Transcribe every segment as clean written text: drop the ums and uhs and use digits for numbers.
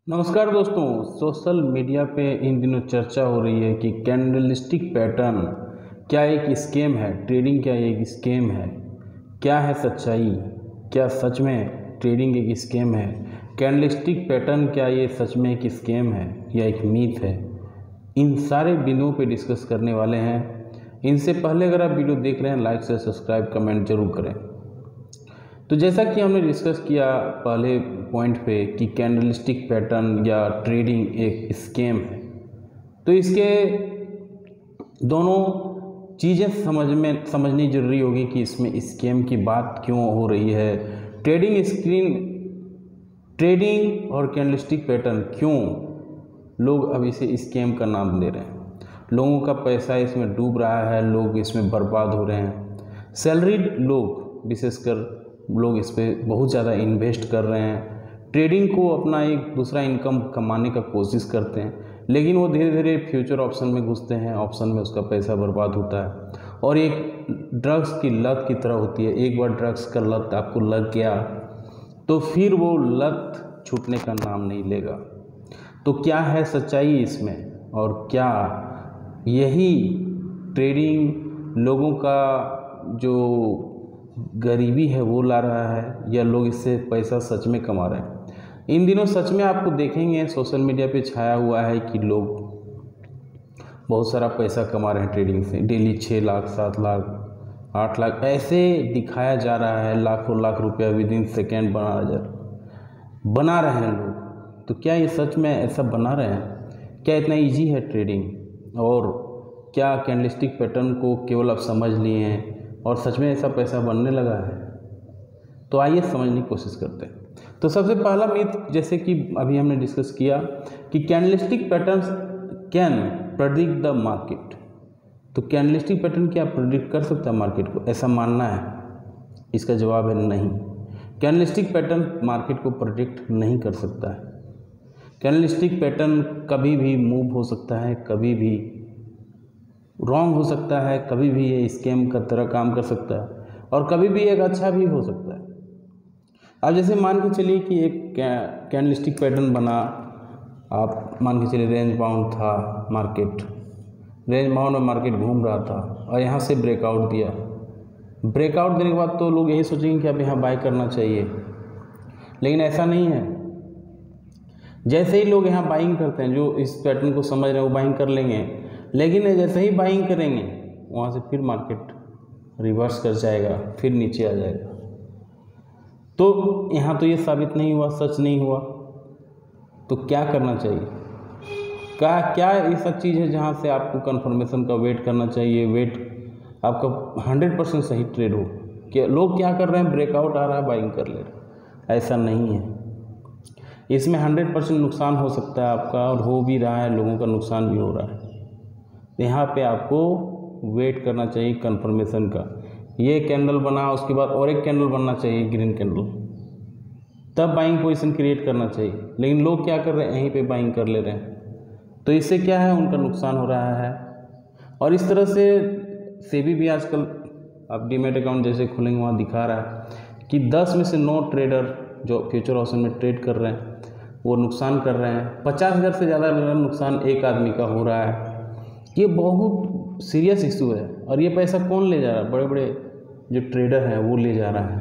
नमस्कार दोस्तों। Social media पे इन दिनों चर्चा हो रही है कि कैंडलस्टिक पैटर्न क्या एक स्कैम है, ट्रेडिंग क्या एक स्कैम है, क्या है सच्चाई, क्या सच में ट्रेडिंग एक स्कैम है, कैंडलस्टिक पैटर्न क्या ये सच में एक स्कैम है या एक मीथ है। इन सारे बिंदुओं पे डिस्कस करने वाले हैं। इनसे पहले अगर आप वीडियो देख रहे हैं, लाइक से सब्सक्राइब कमेंट जरूर करें। तो जैसा कि हमने डिस्कस किया पहले पॉइंट पे कि कैंडलस्टिक पैटर्न या ट्रेडिंग एक स्कैम है, तो इसके दोनों चीज़ें समझनी जरूरी होगी कि इसमें स्कैम की बात क्यों हो रही है। ट्रेडिंग और कैंडलस्टिक पैटर्न क्यों लोग अब इसे स्कैम का नाम दे रहे हैं। लोगों का पैसा इसमें डूब रहा है, लोग इसमें बर्बाद हो रहे हैं। सैलरीड लोग विशेषकर लोग इस पर बहुत ज़्यादा इन्वेस्ट कर रहे हैं, ट्रेडिंग को अपना एक दूसरा इनकम कमाने का कोशिश करते हैं, लेकिन वो धीरे धीरे फ्यूचर ऑप्शन में घुसते हैं। ऑप्शन में उसका पैसा बर्बाद होता है और एक ड्रग्स की लत की तरह होती है। एक बार ड्रग्स का लत आपको लग गया तो फिर वो लत छूटने का नाम नहीं लेगा। तो क्या है सच्चाई इसमें, और क्या यही ट्रेडिंग लोगों का जो गरीबी है वो ला रहा है, या लोग इससे पैसा सच में कमा रहे हैं। इन दिनों सच में आपको देखेंगे सोशल मीडिया पे छाया हुआ है कि लोग बहुत सारा पैसा कमा रहे हैं ट्रेडिंग से। डेली 6 लाख 7 लाख 8 लाख ऐसे दिखाया जा रहा है, लाखों लाख रुपया विद इन सेकेंड बना रहे हैं लोग। तो क्या ये सच में ऐसा बना रहे हैं? क्या इतना ईजी है ट्रेडिंग? और क्या कैंडलस्टिक पैटर्न को केवल आप समझ लिए हैं और सच में ऐसा पैसा बनने लगा है? तो आइए समझने की कोशिश करते हैं। तो सबसे पहला मीथ, जैसे कि अभी हमने डिस्कस किया कि candlestick patterns can predict the market. तो कैंडलस्टिक पैटर्न क्या प्रेडिक्ट कर सकता है मार्केट को? ऐसा मानना है? इसका जवाब है नहीं। कैंडलस्टिक पैटर्न मार्केट को प्रेडिक्ट नहीं कर सकता है। कैंडलस्टिक पैटर्न कभी भी मूव हो सकता है, कभी भी रॉन्ग हो सकता है, कभी भी ये स्कैम का तरह काम कर सकता है और कभी भी एक अच्छा भी हो सकता है। अब जैसे मान के चलिए कि एक कैंडलस्टिक पैटर्न बना, आप मान के चलिए रेंज बाउंड था मार्केट, रेंज बाउंड में मार्केट घूम रहा था और यहाँ से ब्रेकआउट दिया। ब्रेकआउट देने के बाद तो लोग यही सोचेंगे कि अब यहाँ बाय करना चाहिए, लेकिन ऐसा नहीं है। जैसे ही लोग यहाँ बाइंग करते हैं, जो इस पैटर्न को समझ रहे हैं वो बाइंग कर लेंगे, लेकिन जैसे ही बाइंग करेंगे वहाँ से फिर मार्केट रिवर्स कर जाएगा, फिर नीचे आ जाएगा। तो यहाँ तो ये साबित नहीं हुआ, सच नहीं हुआ। तो क्या करना चाहिए? क्या ऐसा चीज़ है जहाँ से आपको कंफर्मेशन का वेट करना चाहिए, वेट आपका 100% सही ट्रेड हो? कि लोग क्या कर रहे हैं, ब्रेकआउट आ रहा है बाइंग कर ले रहे हैं? ऐसा नहीं है। इसमें 100% नुकसान हो सकता है आपका, और हो भी रहा है, लोगों का नुकसान भी हो रहा है। यहाँ पे आपको वेट करना चाहिए कंफर्मेशन का। ये कैंडल बना, उसके बाद और एक कैंडल बनना चाहिए, ग्रीन कैंडल, तब बाइंग पोजीशन क्रिएट करना चाहिए। लेकिन लोग क्या कर रहे हैं, यहीं पे बाइंग कर ले रहे हैं। तो इससे क्या है, उनका नुकसान हो रहा है। और इस तरह से सेबी भी आजकल आप डीमैट अकाउंट जैसे खोलेंगे वहाँ दिखा रहा है कि 10 में से 9 ट्रेडर जो फ्यूचर ऑप्शन में ट्रेड कर रहे हैं वो नुकसान कर रहे हैं। 50,000 से ज़्यादा नुकसान एक आदमी का हो रहा है। ये बहुत सीरियस इशू है। और ये पैसा कौन ले जा रहा है? बड़े बड़े जो ट्रेडर हैं वो ले जा रहा है,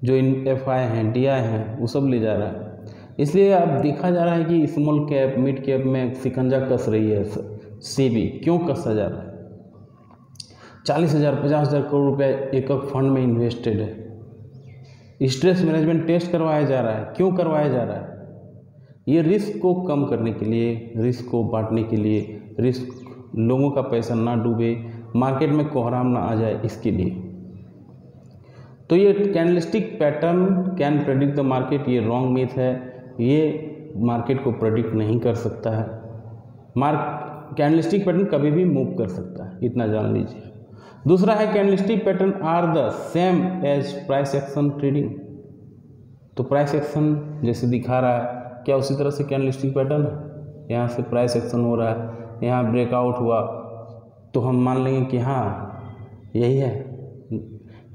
जो FI हैं, DI हैं, वो सब ले जा रहा है। इसलिए अब देखा जा रहा है कि स्मॉल कैप मिड कैप में शिकंजा कस रही है सेबी। क्यों कसा जा रहा है? 40,000 50,000 करोड़ रुपया एक फंड में इन्वेस्टेड है। स्ट्रेस मैनेजमेंट टेस्ट करवाया जा रहा है। क्यों करवाया जा रहा है? ये रिस्क को कम करने के लिए, रिस्क को बांटने के लिए, रिस्क लोगों का पैसा ना डूबे, मार्केट में कोहराम ना आ जाए, इसके लिए। तो ये candlestick pattern can predict the market, ये रॉन्ग मीथ है। ये मार्केट को प्रेडिक्ट नहीं कर सकता है। कैंडलस्टिक पैटर्न कभी भी मूव कर सकता है, इतना जान लीजिए। दूसरा है candlestick pattern are the same as price action trading. तो प्राइस एक्शन जैसे दिखा रहा है, क्या उसी तरह से कैंडलस्टिक पैटर्न है? यहाँ से प्राइस एक्शन हो रहा है, यहाँ ब्रेकआउट हुआ तो हम मान लेंगे कि हाँ यही है।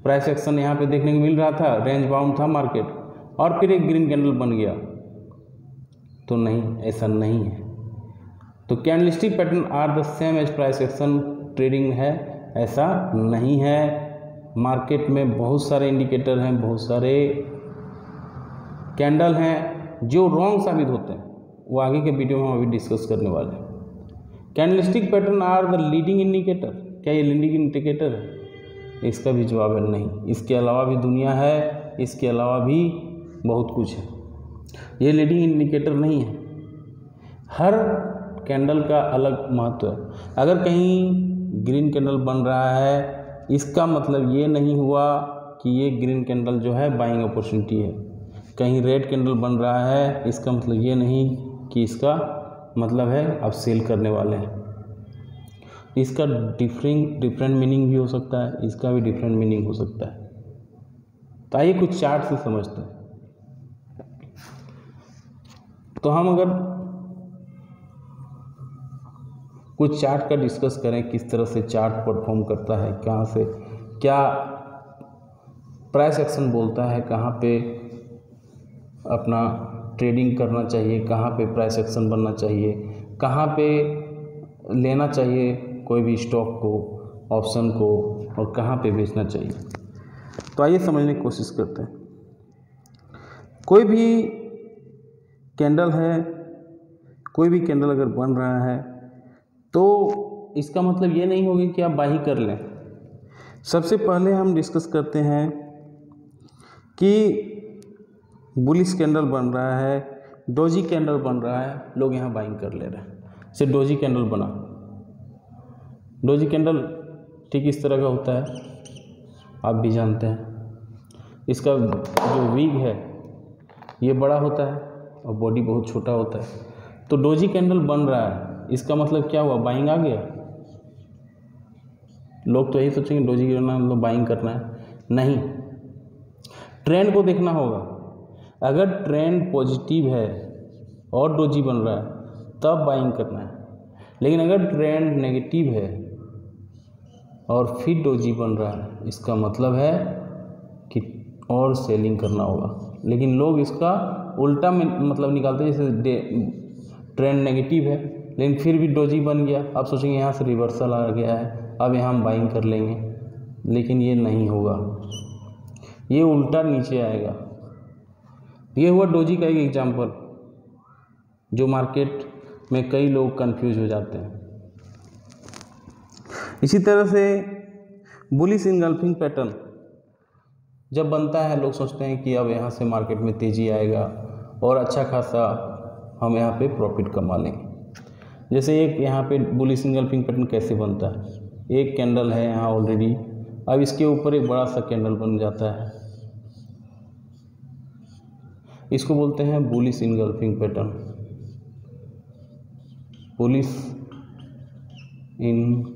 प्राइस एक्शन यहाँ पे देखने को मिल रहा था, रेंज बाउंड था मार्केट, और फिर एक ग्रीन कैंडल बन गया, तो नहीं, ऐसा नहीं है। तो candlestick pattern are the same as price action trading है, ऐसा नहीं है। मार्केट में बहुत सारे इंडिकेटर हैं, बहुत सारे कैंडल हैं जो रॉन्ग साबित होते हैं, वो आगे के वीडियो में हम अभी डिस्कस करने वाले हैं। Candlestick pattern are the leading indicator, क्या ये लीडिंग इंडिकेटर है? इसका भी जवाब है नहीं। इसके अलावा भी दुनिया है, इसके अलावा भी बहुत कुछ है, ये लीडिंग इंडिकेटर नहीं है। हर कैंडल का अलग महत्व है। अगर कहीं ग्रीन कैंडल बन रहा है, इसका मतलब ये नहीं हुआ कि ये ग्रीन कैंडल जो है बाइंग अपॉर्चुनिटी है। कहीं रेड कैंडल बन रहा है, इसका मतलब ये नहीं कि इसका मतलब है अब सेल करने वाले हैं। इसका डिफरेंट मीनिंग भी हो सकता है, इसका भी डिफरेंट मीनिंग हो सकता है। तो आइए कुछ चार्ट से समझते हैं। तो हम अगर कुछ चार्ट का डिस्कस करें, किस तरह से चार्ट परफॉर्म करता है, कहाँ से क्या प्राइस एक्शन बोलता है, कहाँ पे अपना ट्रेडिंग करना चाहिए, कहाँ पे प्राइस एक्शन बनना चाहिए, कहाँ पे लेना चाहिए कोई भी स्टॉक को, ऑप्शन को, और कहाँ पे बेचना चाहिए। तो आइए समझने की कोशिश करते हैं। कोई भी कैंडल है, कोई भी कैंडल अगर बन रहा है तो इसका मतलब ये नहीं होगा कि आप बाई कर लें। सबसे पहले हम डिस्कस करते हैं कि बुलिश कैंडल बन रहा है, डोजी कैंडल बन रहा है, लोग यहाँ बाइंग कर ले रहे हैं। जैसे डोजी कैंडल बना, डोजी कैंडल ठीक इस तरह का होता है, आप भी जानते हैं। इसका जो वीक है ये बड़ा होता है और बॉडी बहुत छोटा होता है। तो डोजी कैंडल बन रहा है, इसका मतलब क्या हुआ, बाइंग आ गया। लोग तो यही सोचेंगे डोजी गिरना मतलब बाइंग करना है, नहीं, ट्रेंड को देखना होगा। अगर ट्रेंड पॉजिटिव है और डोजी बन रहा है तब बाइंग करना है, लेकिन अगर ट्रेंड नेगेटिव है और फिर डोजी बन रहा है, इसका मतलब है कि और सेलिंग करना होगा। लेकिन लोग इसका उल्टा में मतलब निकालते हैं, जैसे ट्रेंड नेगेटिव है लेकिन फिर भी डोजी बन गया, आप सोचेंगे यहाँ से रिवर्सल आ गया है, अब यहाँ हम बाइंग कर लेंगे, लेकिन ये नहीं होगा, ये उल्टा नीचे आएगा। ये हुआ डोजी का एक एग्जाम्पल, जो मार्केट में कई लोग कंफ्यूज हो जाते हैं। इसी तरह से बुलिश इनगल्फिंग पैटर्न जब बनता है, लोग सोचते हैं कि अब यहाँ से मार्केट में तेज़ी आएगा और अच्छा खासा हम यहाँ पे प्रॉफिट कमा लेंगे। जैसे एक यहाँ पे बुलिश इनगल्फिंग पैटर्न कैसे बनता है, एक कैंडल है यहाँ ऑलरेडी, अब इसके ऊपर एक बड़ा सा कैंडल बन जाता है, इसको बोलते हैं bullish engulfing pattern, bullish engulfing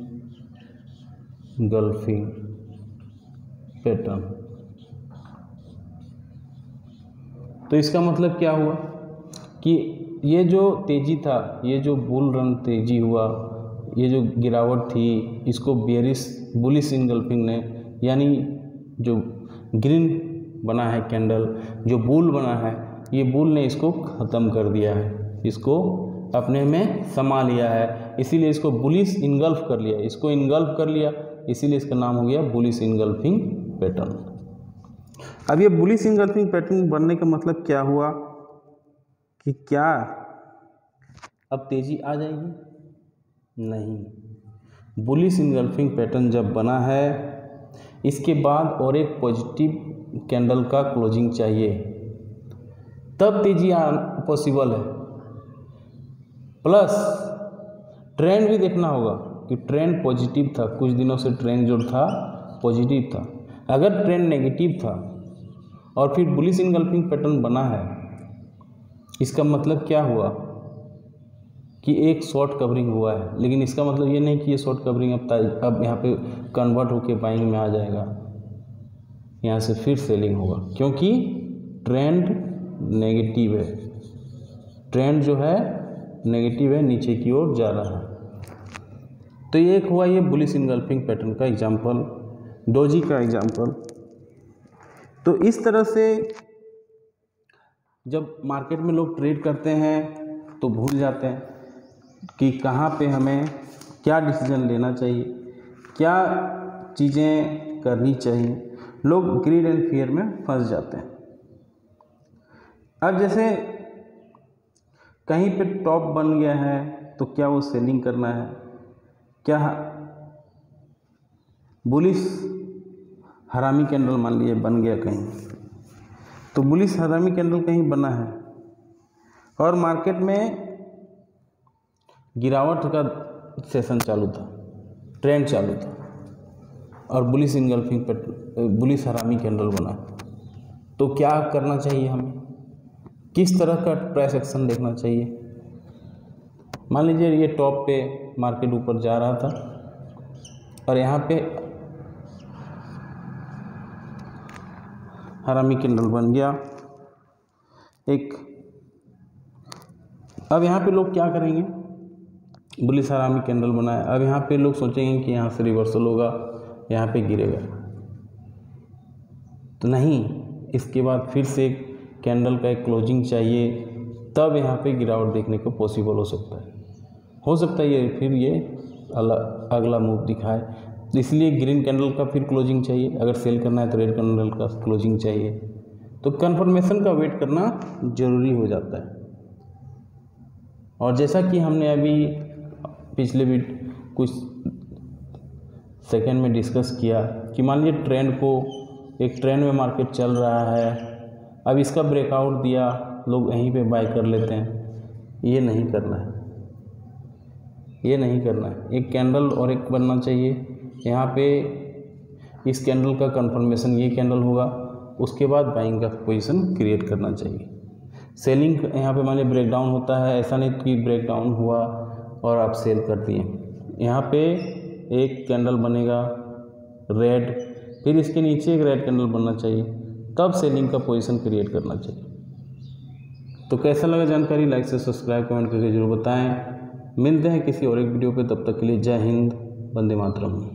pattern. तो इसका मतलब क्या हुआ कि ये जो तेज़ी था, ये जो बुल रन तेज़ी हुआ, ये जो गिरावट थी, इसको बेरिश बुलिश इनगल्फिंग ने, यानी जो ग्रीन बना है कैंडल, जो बुल बना है, ये बुल ने इसको ख़त्म कर दिया है, इसको अपने में समा लिया है, इसीलिए इसको बुलिश इनगल्फ कर लिया, इसको इनगल्फ कर लिया, इसीलिए इसका नाम हो गया बुलिश इनगल्फिंग पैटर्न। अब ये बुलिश इनगल्फिंग पैटर्न बनने का मतलब क्या हुआ कि क्या अब तेज़ी आ जाएगी? नहीं। बुलिश इनगल्फिंग पैटर्न जब बना है, इसके बाद और एक पॉजिटिव कैंडल का क्लोजिंग चाहिए, तब तेज़ी पॉसिबल है। प्लस ट्रेंड भी देखना होगा कि ट्रेंड पॉजिटिव था, कुछ दिनों से ट्रेंड जो था पॉजिटिव था। अगर ट्रेंड नेगेटिव था और फिर बुलिश इनगल्फिंग पैटर्न बना है, इसका मतलब क्या हुआ कि एक शॉर्ट कवरिंग हुआ है, लेकिन इसका मतलब ये नहीं कि ये शॉर्ट कवरिंग अब यहाँ पे कन्वर्ट होके बाइंग में आ जाएगा, यहाँ से फिर सेलिंग होगा, क्योंकि ट्रेंड नेगेटिव है, ट्रेंड जो है नेगेटिव है, नीचे की ओर जा रहा है। तो ये एक हुआ ये बुलिश इनगल्फिंग पैटर्न का एग्जाम्पल, डोजी का एग्जाम्पल। तो इस तरह से जब मार्केट में लोग ट्रेड करते हैं तो भूल जाते हैं कि कहाँ पे हमें क्या डिसीजन लेना चाहिए, क्या चीज़ें करनी चाहिए। लोग ग्रीड एंड फियर में फंस जाते हैं। अब जैसे कहीं पे टॉप बन गया है तो क्या वो सेलिंग करना है, क्या बुलिश हरामी कैंडल मान लीजिए बन गया कहीं, तो बुलिश हरामी कैंडल कहीं बना है और मार्केट में गिरावट का सेशन चालू था, ट्रेंड चालू था और बुलिश इनगल्फिंग पर बुलिश हरामी कैंडल बना, तो क्या करना चाहिए हमें, किस तरह का प्राइस एक्शन देखना चाहिए। मान लीजिए ये टॉप पे मार्केट ऊपर जा रहा था और यहाँ पे हरामी कैंडल बन गया एक। अब यहाँ पे लोग क्या करेंगे, बुलिश हरामी कैंडल बनाए, अब यहाँ पे लोग सोचेंगे कि यहाँ से रिवर्सल होगा, यहाँ पे गिरेगा, तो नहीं, इसके बाद फिर से कैंडल का एक क्लोजिंग चाहिए, तब यहाँ पे गिरावट देखने को पॉसिबल हो सकता है ये फिर ये अगला मूव दिखाए। इसलिए ग्रीन कैंडल का फिर क्लोजिंग चाहिए, अगर सेल करना है तो रेड कैंडल का क्लोजिंग चाहिए, तो कंफर्मेशन का वेट करना ज़रूरी हो जाता है। और जैसा कि हमने अभी पिछले भी कुछ सेकंड में डिस्कस किया कि मान लीजिए एक ट्रेंड में मार्केट चल रहा है, अब इसका ब्रेकआउट दिया, लोग यहीं पे बाय कर लेते हैं, ये नहीं करना है, ये नहीं करना है। एक कैंडल और एक बनना चाहिए, यहाँ पे इस कैंडल का कंफर्मेशन ये कैंडल होगा, उसके बाद बाइंग का पोजीशन क्रिएट करना चाहिए। सेलिंग यहाँ पे मान लीजिए ब्रेकडाउन होता है, ऐसा नहीं कि ब्रेकडाउन हुआ और आप सेल कर दिए, यहाँ पे एक कैंडल बनेगा रेड, फिर इसके नीचे एक रेड कैंडल बनना चाहिए, तब सेलिंग का पोजीशन क्रिएट करना चाहिए। तो कैसा लगा जानकारी, लाइक से सब्सक्राइब कमेंट करके जरूर बताएं। मिलते हैं किसी और एक वीडियो पे, तब तक के लिए जय हिंद, वंदे मातरम।